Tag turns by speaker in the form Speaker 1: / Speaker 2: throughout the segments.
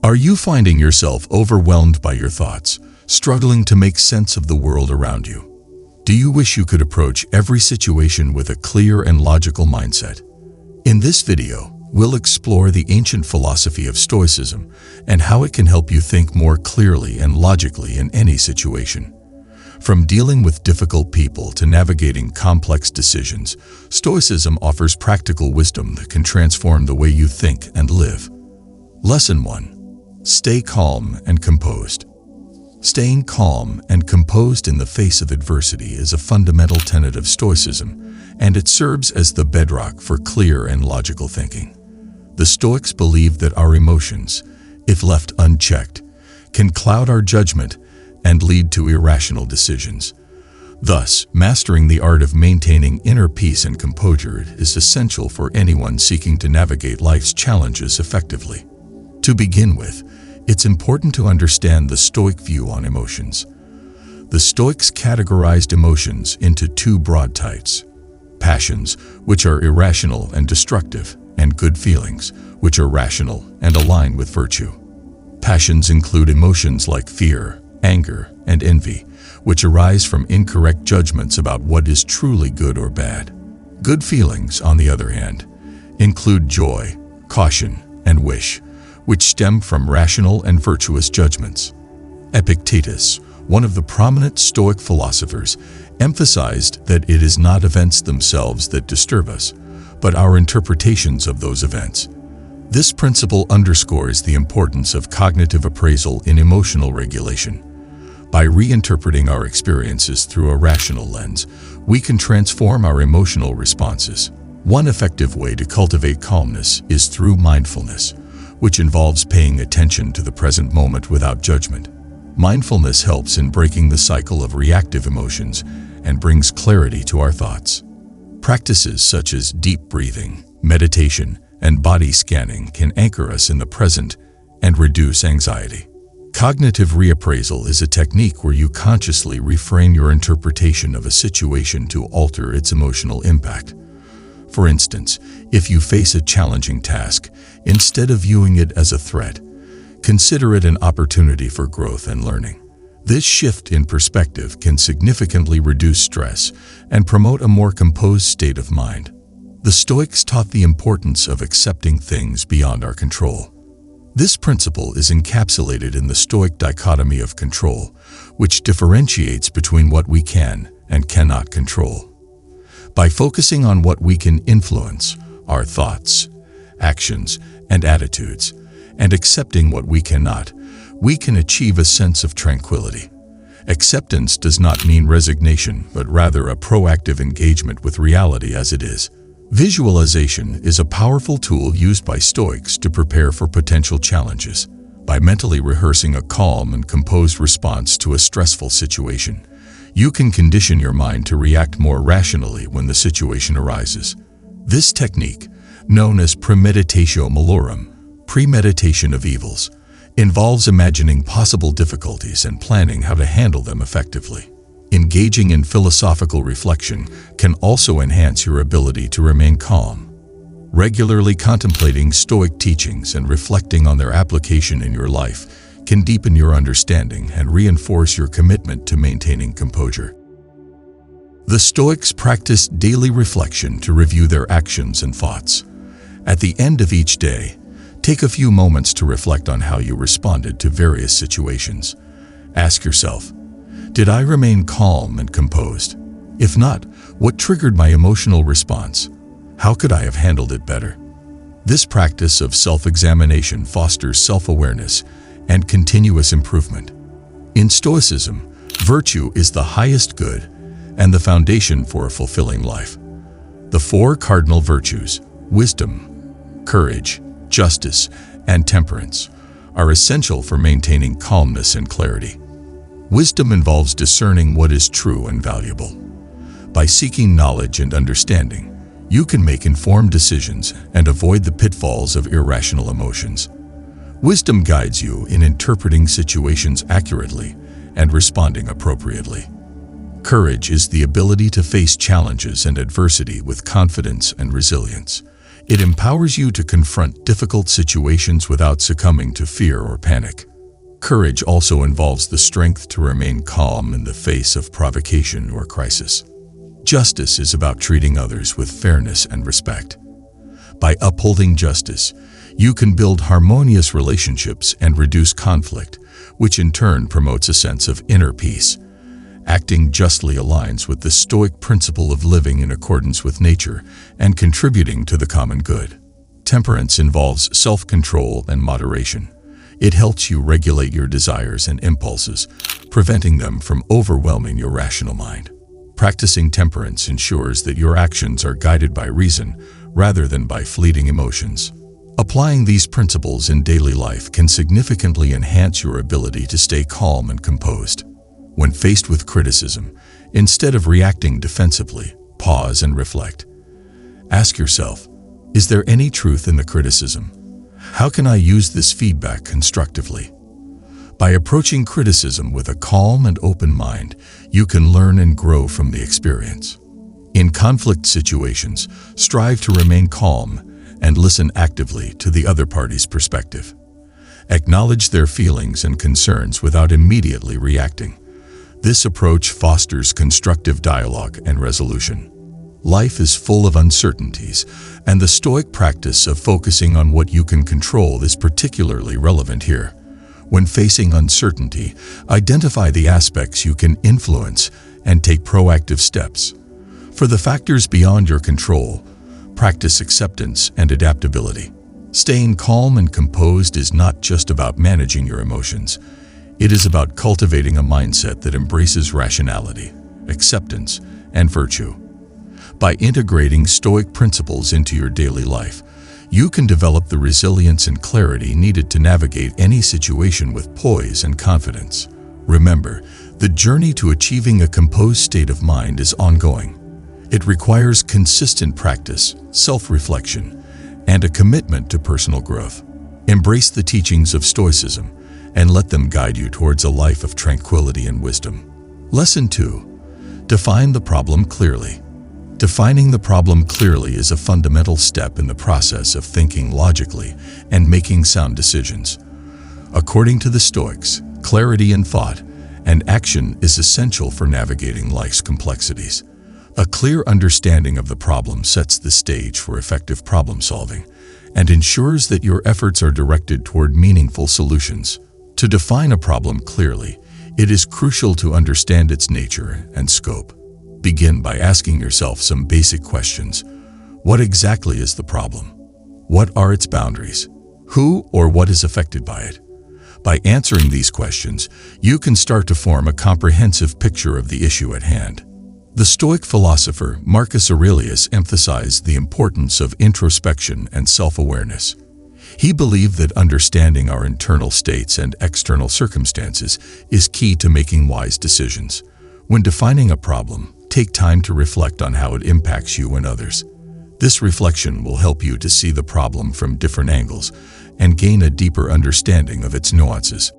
Speaker 1: Are you finding yourself overwhelmed by your thoughts, struggling to make sense of the world around you? Do you wish you could approach every situation with a clear and logical mindset? In this video, we'll explore the ancient philosophy of Stoicism and how it can help you think more clearly and logically in any situation. From dealing with difficult people to navigating complex decisions, Stoicism offers practical wisdom that can transform the way you think and live. Lesson 1. Stay calm and composed. Staying calm and composed in the face of adversity is a fundamental tenet of Stoicism, and it serves as the bedrock for clear and logical thinking. The Stoics believe that our emotions, if left unchecked, can cloud our judgment and lead to irrational decisions. Thus, mastering the art of maintaining inner peace and composure is essential for anyone seeking to navigate life's challenges effectively. To begin with, it's important to understand the Stoic view on emotions. The Stoics categorized emotions into two broad types: passions, which are irrational and destructive, and good feelings, which are rational and align with virtue. Passions include emotions like fear, anger, and envy, which arise from incorrect judgments about what is truly good or bad. Good feelings, on the other hand, include joy, caution, and wish, which stem from rational and virtuous judgments. Epictetus, one of the prominent Stoic philosophers, emphasized that it is not events themselves that disturb us, but our interpretations of those events. This principle underscores the importance of cognitive appraisal in emotional regulation. By reinterpreting our experiences through a rational lens, we can transform our emotional responses. One effective way to cultivate calmness is through mindfulness, which involves paying attention to the present moment without judgment. Mindfulness helps in breaking the cycle of reactive emotions and brings clarity to our thoughts. Practices such as deep breathing, meditation, and body scanning can anchor us in the present and reduce anxiety. Cognitive reappraisal is a technique where you consciously reframe your interpretation of a situation to alter its emotional impact. For instance, if you face a challenging task, instead of viewing it as a threat, consider it an opportunity for growth and learning. This shift in perspective can significantly reduce stress and promote a more composed state of mind. The Stoics taught the importance of accepting things beyond our control. This principle is encapsulated in the Stoic dichotomy of control, which differentiates between what we can and cannot control. By focusing on what we can influence, our thoughts, actions, and attitudes, and accepting what we cannot, we can achieve a sense of tranquility. Acceptance does not mean resignation, but rather a proactive engagement with reality as it is. Visualization is a powerful tool used by Stoics to prepare for potential challenges. By mentally rehearsing a calm and composed response to a stressful situation, you can condition your mind to react more rationally when the situation arises. This technique, known as premeditatio malorum, premeditation of evils, involves imagining possible difficulties and planning how to handle them effectively. Engaging in philosophical reflection can also enhance your ability to remain calm. Regularly contemplating Stoic teachings and reflecting on their application in your life can deepen your understanding and reinforce your commitment to maintaining composure. The Stoics practiced daily reflection to review their actions and thoughts. At the end of each day, take a few moments to reflect on how you responded to various situations. Ask yourself, did I remain calm and composed? If not, what triggered my emotional response? How could I have handled it better? This practice of self-examination fosters self-awareness and continuous improvement. In Stoicism, virtue is the highest good and the foundation for a fulfilling life. The four cardinal virtues, wisdom, courage, justice, and temperance, are essential for maintaining calmness and clarity. Wisdom involves discerning what is true and valuable. By seeking knowledge and understanding, you can make informed decisions and avoid the pitfalls of irrational emotions. Wisdom guides you in interpreting situations accurately and responding appropriately. Courage is the ability to face challenges and adversity with confidence and resilience. It empowers you to confront difficult situations without succumbing to fear or panic. Courage also involves the strength to remain calm in the face of provocation or crisis. Justice is about treating others with fairness and respect. By upholding justice, you can build harmonious relationships and reduce conflict, which in turn promotes a sense of inner peace. Acting justly aligns with the Stoic principle of living in accordance with nature and contributing to the common good. Temperance involves self-control and moderation. It helps you regulate your desires and impulses, preventing them from overwhelming your rational mind. Practicing temperance ensures that your actions are guided by reason rather than by fleeting emotions. Applying these principles in daily life can significantly enhance your ability to stay calm and composed. When faced with criticism, instead of reacting defensively, pause and reflect. Ask yourself, is there any truth in the criticism? How can I use this feedback constructively? By approaching criticism with a calm and open mind, you can learn and grow from the experience. In conflict situations, strive to remain calm and listen actively to the other party's perspective. Acknowledge their feelings and concerns without immediately reacting. This approach fosters constructive dialogue and resolution. Life is full of uncertainties, and the Stoic practice of focusing on what you can control is particularly relevant here. When facing uncertainty, identify the aspects you can influence and take proactive steps. For the factors beyond your control, practice acceptance and adaptability. Staying calm and composed is not just about managing your emotions. It is about cultivating a mindset that embraces rationality, acceptance, and virtue. By integrating Stoic principles into your daily life, you can develop the resilience and clarity needed to navigate any situation with poise and confidence. Remember, the journey to achieving a composed state of mind is ongoing. It requires consistent practice, self-reflection, and a commitment to personal growth. Embrace the teachings of Stoicism and let them guide you towards a life of tranquility and wisdom. Lesson 2. Define the problem clearly. Defining the problem clearly is a fundamental step in the process of thinking logically and making sound decisions. According to the Stoics, clarity in thought and action is essential for navigating life's complexities. A clear understanding of the problem sets the stage for effective problem solving and ensures that your efforts are directed toward meaningful solutions. To define a problem clearly, it is crucial to understand its nature and scope. Begin by asking yourself some basic questions. What exactly is the problem? What are its boundaries? Who or what is affected by it? By answering these questions, you can start to form a comprehensive picture of the issue at hand. The Stoic philosopher Marcus Aurelius emphasized the importance of introspection and self-awareness. He believed that understanding our internal states and external circumstances is key to making wise decisions. When defining a problem, take time to reflect on how it impacts you and others. This reflection will help you to see the problem from different angles and gain a deeper understanding of its nuances.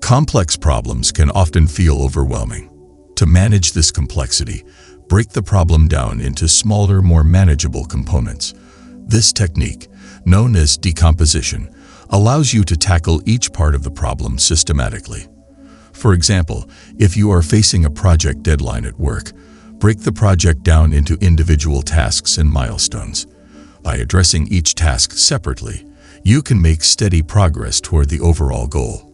Speaker 1: Complex problems can often feel overwhelming. To manage this complexity, break the problem down into smaller, more manageable components. This technique, known as decomposition, allows you to tackle each part of the problem systematically. For example, if you are facing a project deadline at work, break the project down into individual tasks and milestones. By addressing each task separately, you can make steady progress toward the overall goal.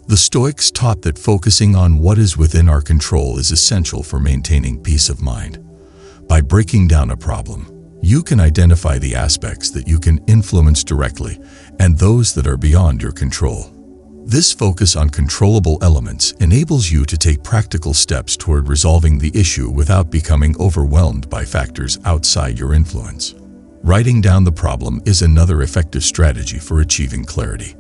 Speaker 1: The Stoics taught that focusing on what is within our control is essential for maintaining peace of mind. By breaking down a problem, you can identify the aspects that you can influence directly and those that are beyond your control. This focus on controllable elements enables you to take practical steps toward resolving the issue without becoming overwhelmed by factors outside your influence. Writing down the problem is another effective strategy for achieving clarity.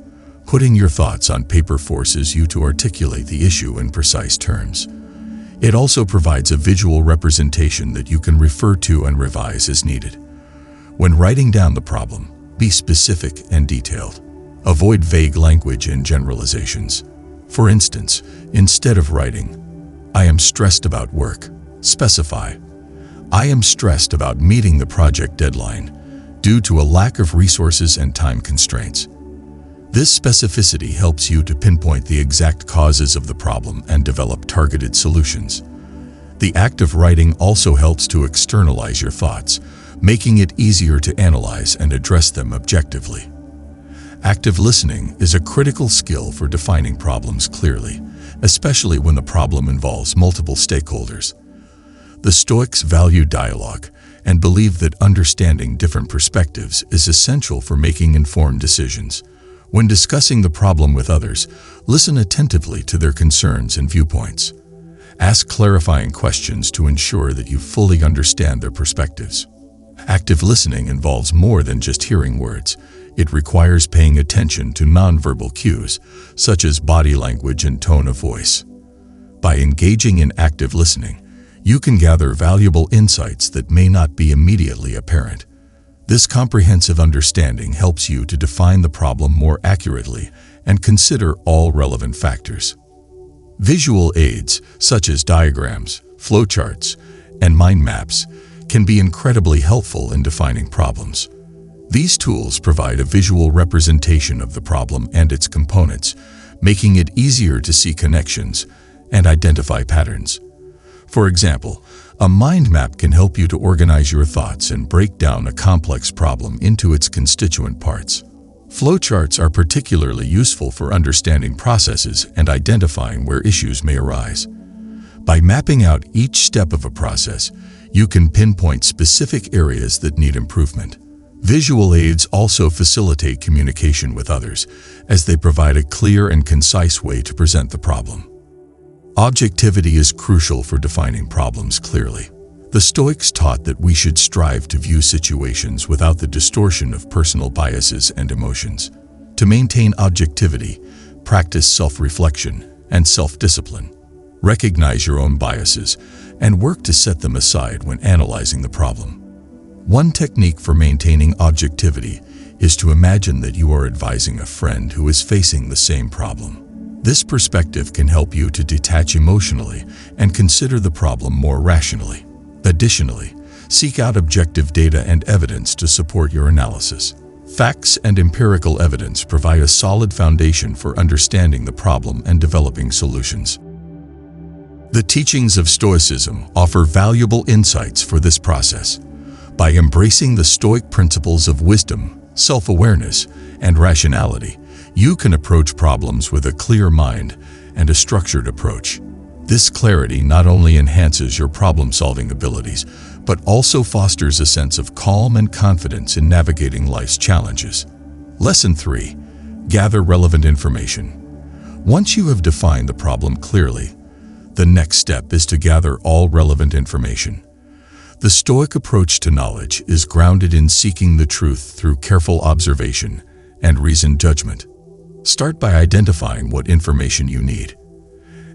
Speaker 1: Putting your thoughts on paper forces you to articulate the issue in precise terms. It also provides a visual representation that you can refer to and revise as needed. When writing down the problem, be specific and detailed. Avoid vague language and generalizations. For instance, instead of writing, "I am stressed about work," specify, "I am stressed about meeting the project deadline," due to a lack of resources and time constraints. This specificity helps you to pinpoint the exact causes of the problem and develop targeted solutions. The act of writing also helps to externalize your thoughts, making it easier to analyze and address them objectively. Active listening is a critical skill for defining problems clearly, especially when the problem involves multiple stakeholders. The Stoics value dialogue and believe that understanding different perspectives is essential for making informed decisions. When discussing the problem with others, listen attentively to their concerns and viewpoints. Ask clarifying questions to ensure that you fully understand their perspectives. Active listening involves more than just hearing words. It requires paying attention to nonverbal cues, such as body language and tone of voice. By engaging in active listening, you can gather valuable insights that may not be immediately apparent. This comprehensive understanding helps you to define the problem more accurately and consider all relevant factors. Visual aids, such as diagrams, flowcharts, and mind maps, can be incredibly helpful in defining problems. These tools provide a visual representation of the problem and its components, making it easier to see connections and identify patterns. For example, a mind map can help you to organize your thoughts and break down a complex problem into its constituent parts. Flowcharts are particularly useful for understanding processes and identifying where issues may arise. By mapping out each step of a process, you can pinpoint specific areas that need improvement. Visual aids also facilitate communication with others, as they provide a clear and concise way to present the problem. Objectivity is crucial for defining problems clearly. The Stoics taught that we should strive to view situations without the distortion of personal biases and emotions. To maintain objectivity, practice self-reflection and self-discipline. Recognize your own biases and work to set them aside when analyzing the problem. One technique for maintaining objectivity is to imagine that you are advising a friend who is facing the same problem. This perspective can help you to detach emotionally and consider the problem more rationally. Additionally, seek out objective data and evidence to support your analysis. Facts and empirical evidence provide a solid foundation for understanding the problem and developing solutions. The teachings of Stoicism offer valuable insights for this process. By embracing the Stoic principles of wisdom, self-awareness, and rationality, you can approach problems with a clear mind and a structured approach. This clarity not only enhances your problem-solving abilities, but also fosters a sense of calm and confidence in navigating life's challenges. Lesson 3. Gather relevant information. Once you have defined the problem clearly, the next step is to gather all relevant information. The Stoic approach to knowledge is grounded in seeking the truth through careful observation and reasoned judgment. Start by identifying what information you need.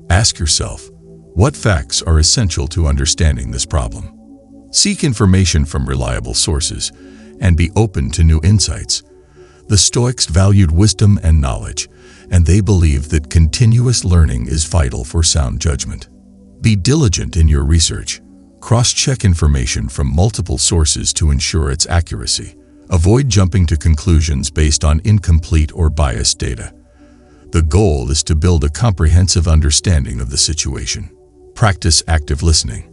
Speaker 1: Ask yourself, what facts are essential to understanding this problem? Seek information from reliable sources and be open to new insights. The Stoics valued wisdom and knowledge, and they believed that continuous learning is vital for sound judgment. Be diligent in your research. Cross-check information from multiple sources to ensure its accuracy. Avoid jumping to conclusions based on incomplete or biased data. The goal is to build a comprehensive understanding of the situation. Practice active listening.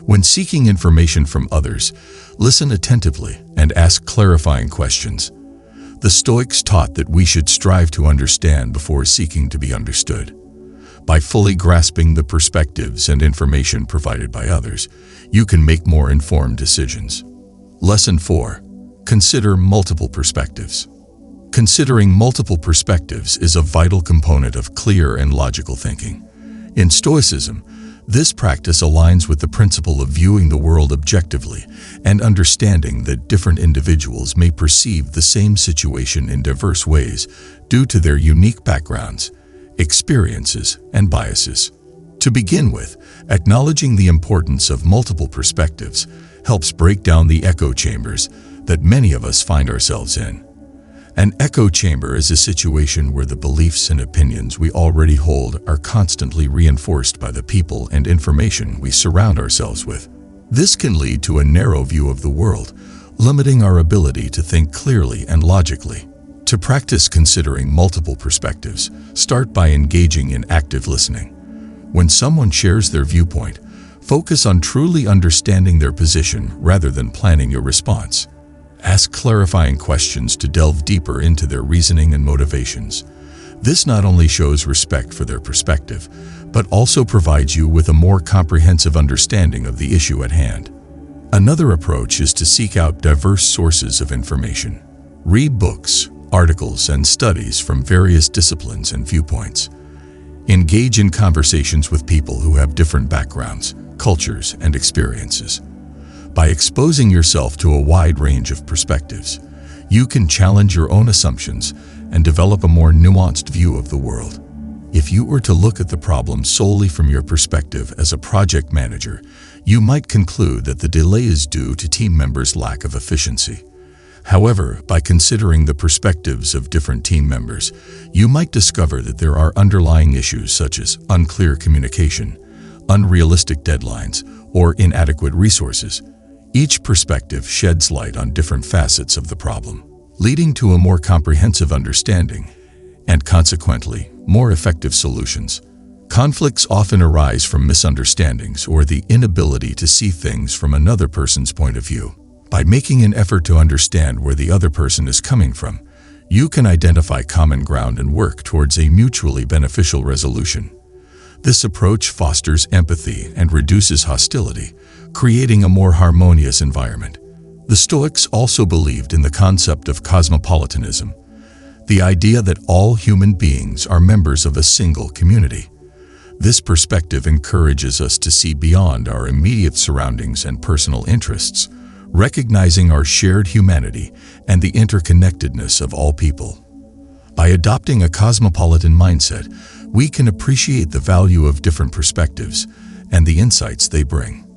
Speaker 1: When seeking information from others, listen attentively and ask clarifying questions. The Stoics taught that we should strive to understand before seeking to be understood. By fully grasping the perspectives and information provided by others, you can make more informed decisions. Lesson 4. Consider multiple perspectives. Considering multiple perspectives is a vital component of clear and logical thinking. In Stoicism, this practice aligns with the principle of viewing the world objectively and understanding that different individuals may perceive the same situation in diverse ways due to their unique backgrounds, experiences, and biases. To begin with, acknowledging the importance of multiple perspectives helps break down the echo chambers that many of us find ourselves in. An echo chamber is a situation where the beliefs and opinions we already hold are constantly reinforced by the people and information we surround ourselves with. This can lead to a narrow view of the world, limiting our ability to think clearly and logically. To practice considering multiple perspectives, start by engaging in active listening. When someone shares their viewpoint, focus on truly understanding their position rather than planning your response. Ask clarifying questions to delve deeper into their reasoning and motivations. This not only shows respect for their perspective, but also provides you with a more comprehensive understanding of the issue at hand. Another approach is to seek out diverse sources of information. Read books, articles, and studies from various disciplines and viewpoints. Engage in conversations with people who have different backgrounds, cultures, and experiences. By exposing yourself to a wide range of perspectives, you can challenge your own assumptions and develop a more nuanced view of the world. If you were to look at the problem solely from your perspective as a project manager, you might conclude that the delay is due to team members' lack of efficiency. However, by considering the perspectives of different team members, you might discover that there are underlying issues such as unclear communication, unrealistic deadlines, or inadequate resources. Each perspective sheds light on different facets of the problem, leading to a more comprehensive understanding and, consequently, more effective solutions. Conflicts often arise from misunderstandings or the inability to see things from another person's point of view. By making an effort to understand where the other person is coming from, you can identify common ground and work towards a mutually beneficial resolution. This approach fosters empathy and reduces hostility, creating a more harmonious environment. The Stoics also believed in the concept of cosmopolitanism, the idea that all human beings are members of a single community. This perspective encourages us to see beyond our immediate surroundings and personal interests, recognizing our shared humanity and the interconnectedness of all people. By adopting a cosmopolitan mindset, we can appreciate the value of different perspectives and the insights they bring.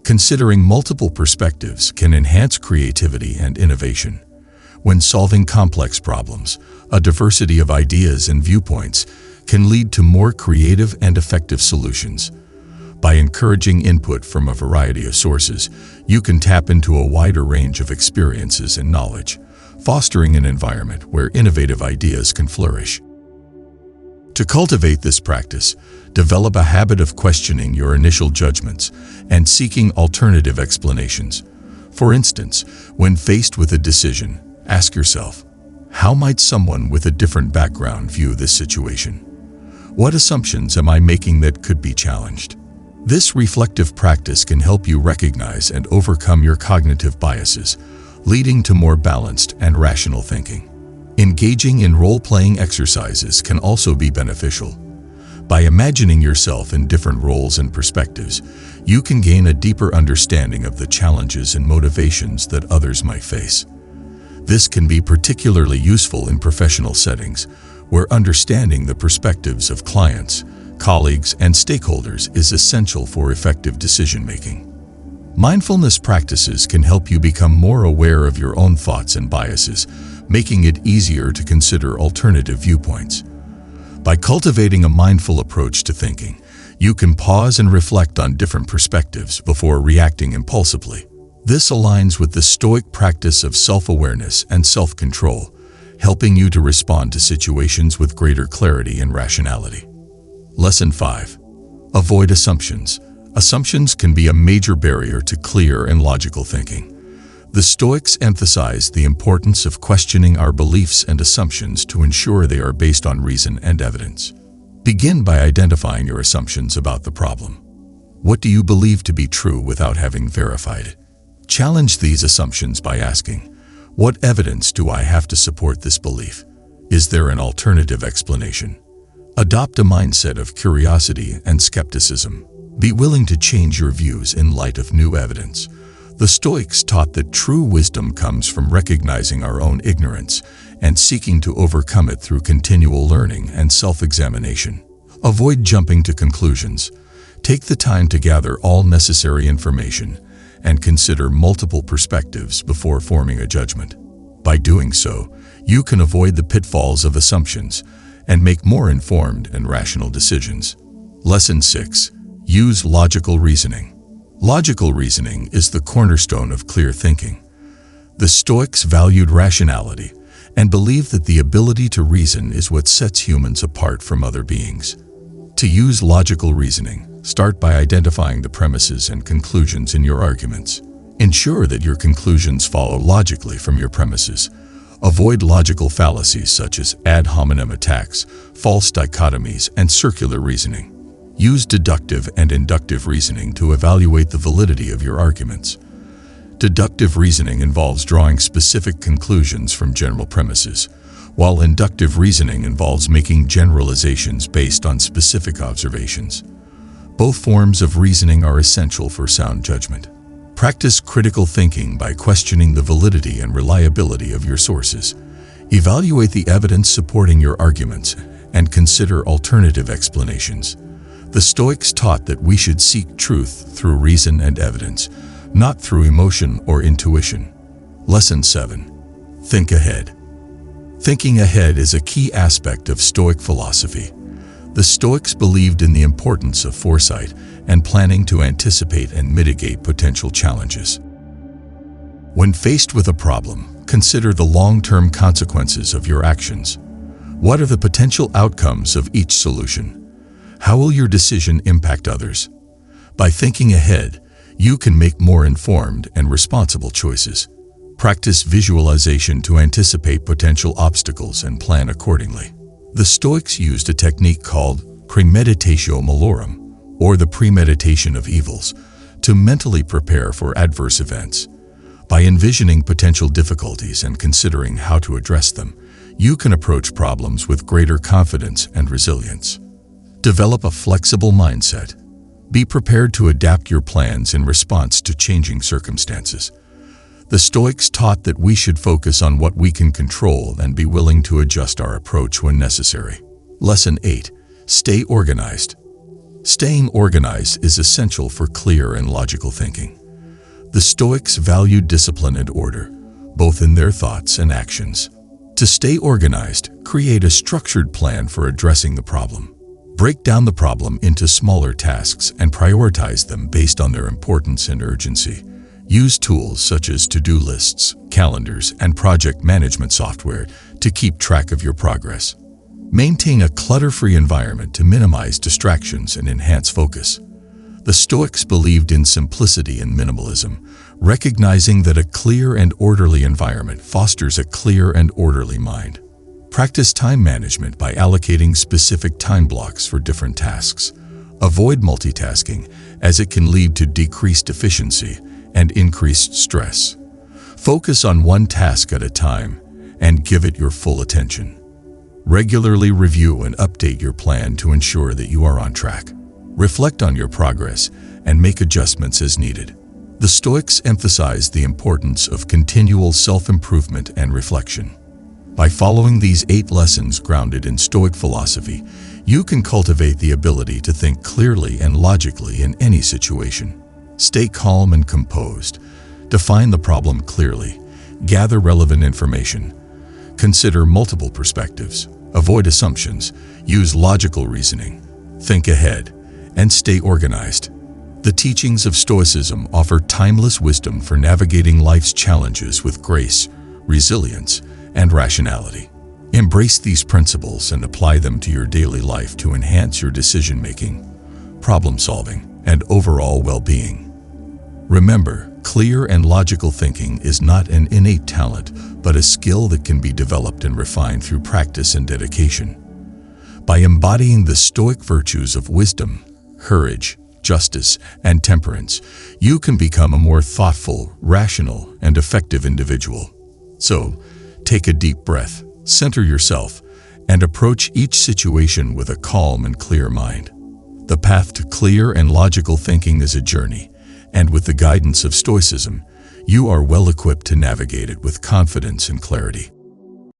Speaker 1: Considering multiple perspectives can enhance creativity and innovation. When solving complex problems, a diversity of ideas and viewpoints can lead to more creative and effective solutions. By encouraging input from a variety of sources, you can tap into a wider range of experiences and knowledge, fostering an environment where innovative ideas can flourish. To cultivate this practice, develop a habit of questioning your initial judgments and seeking alternative explanations. For instance, when faced with a decision, ask yourself, how might someone with a different background view this situation? What assumptions am I making that could be challenged? This reflective practice can help you recognize and overcome your cognitive biases, leading to more balanced and rational thinking. Engaging in role-playing exercises can also be beneficial. By imagining yourself in different roles and perspectives, you can gain a deeper understanding of the challenges and motivations that others might face. This can be particularly useful in professional settings, where understanding the perspectives of clients, colleagues, and stakeholders is essential for effective decision-making. Mindfulness practices can help you become more aware of your own thoughts and biases, making it easier to consider alternative viewpoints. By cultivating a mindful approach to thinking, you can pause and reflect on different perspectives before reacting impulsively. This aligns with the Stoic practice of self-awareness and self-control, helping you to respond to situations with greater clarity and rationality. Lesson 5. Avoid assumptions. Assumptions can be a major barrier to clear and logical thinking. The Stoics emphasize the importance of questioning our beliefs and assumptions to ensure they are based on reason and evidence. Begin by identifying your assumptions about the problem. What do you believe to be true without having verified it? Challenge these assumptions by asking, what evidence do I have to support this belief? Is there an alternative explanation? Adopt a mindset of curiosity and skepticism. Be willing to change your views in light of new evidence. The Stoics taught that true wisdom comes from recognizing our own ignorance and seeking to overcome it through continual learning and self-examination. Avoid jumping to conclusions. Take the time to gather all necessary information and consider multiple perspectives before forming a judgment. By doing so, you can avoid the pitfalls of assumptions and make more informed and rational decisions. Lesson 6. Use logical reasoning. Logical reasoning is the cornerstone of clear thinking. The Stoics valued rationality and believed that the ability to reason is what sets humans apart from other beings. To use logical reasoning, start by identifying the premises and conclusions in your arguments. Ensure that your conclusions follow logically from your premises. Avoid logical fallacies such as ad hominem attacks, false dichotomies, and circular reasoning. Use deductive and inductive reasoning to evaluate the validity of your arguments. Deductive reasoning involves drawing specific conclusions from general premises, while inductive reasoning involves making generalizations based on specific observations. Both forms of reasoning are essential for sound judgment. Practice critical thinking by questioning the validity and reliability of your sources. Evaluate the evidence supporting your arguments and consider alternative explanations. The Stoics taught that we should seek truth through reason and evidence, not through emotion or intuition. Lesson 7. Think ahead. Thinking ahead is a key aspect of Stoic philosophy. The Stoics believed in the importance of foresight and planning to anticipate and mitigate potential challenges. When faced with a problem, consider the long-term consequences of your actions. What are the potential outcomes of each solution? How will your decision impact others? By thinking ahead, you can make more informed and responsible choices. Practice visualization to anticipate potential obstacles and plan accordingly. The Stoics used a technique called premeditatio malorum, or the premeditation of evils, to mentally prepare for adverse events. By envisioning potential difficulties and considering how to address them, you can approach problems with greater confidence and resilience. Develop a flexible mindset. Be prepared to adapt your plans in response to changing circumstances. The Stoics taught that we should focus on what we can control and be willing to adjust our approach when necessary. Lesson 8. Stay organized. Staying organized is essential for clear and logical thinking. The Stoics valued discipline and order, both in their thoughts and actions. To stay organized, create a structured plan for addressing the problem. Break down the problem into smaller tasks and prioritize them based on their importance and urgency. Use tools such as to-do lists, calendars, and project management software to keep track of your progress. Maintain a clutter-free environment to minimize distractions and enhance focus. The Stoics believed in simplicity and minimalism, recognizing that a clear and orderly environment fosters a clear and orderly mind. Practice time management by allocating specific time blocks for different tasks. Avoid multitasking, as it can lead to decreased efficiency and increased stress. Focus on one task at a time and give it your full attention. Regularly review and update your plan to ensure that you are on track. Reflect on your progress and make adjustments as needed. The Stoics emphasized the importance of continual self-improvement and reflection. By following these 8 lessons grounded in Stoic philosophy, you can cultivate the ability to think clearly and logically in any situation. Stay calm and composed. Define the problem clearly. Gather relevant information. Consider multiple perspectives. Avoid assumptions. Use logical reasoning. Think ahead. And stay organized. The teachings of Stoicism offer timeless wisdom for navigating life's challenges with grace, resilience, and rationality. Embrace these principles and apply them to your daily life to enhance your decision-making, problem-solving, and overall well-being. Remember, clear and logical thinking is not an innate talent, but a skill that can be developed and refined through practice and dedication. By embodying the Stoic virtues of wisdom, courage, justice, and temperance, you can become a more thoughtful, rational, and effective individual. So, take a deep breath, center yourself, and approach each situation with a calm and clear mind. The path to clear and logical thinking is a journey, and with the guidance of Stoicism, you are well equipped to navigate it with confidence and clarity.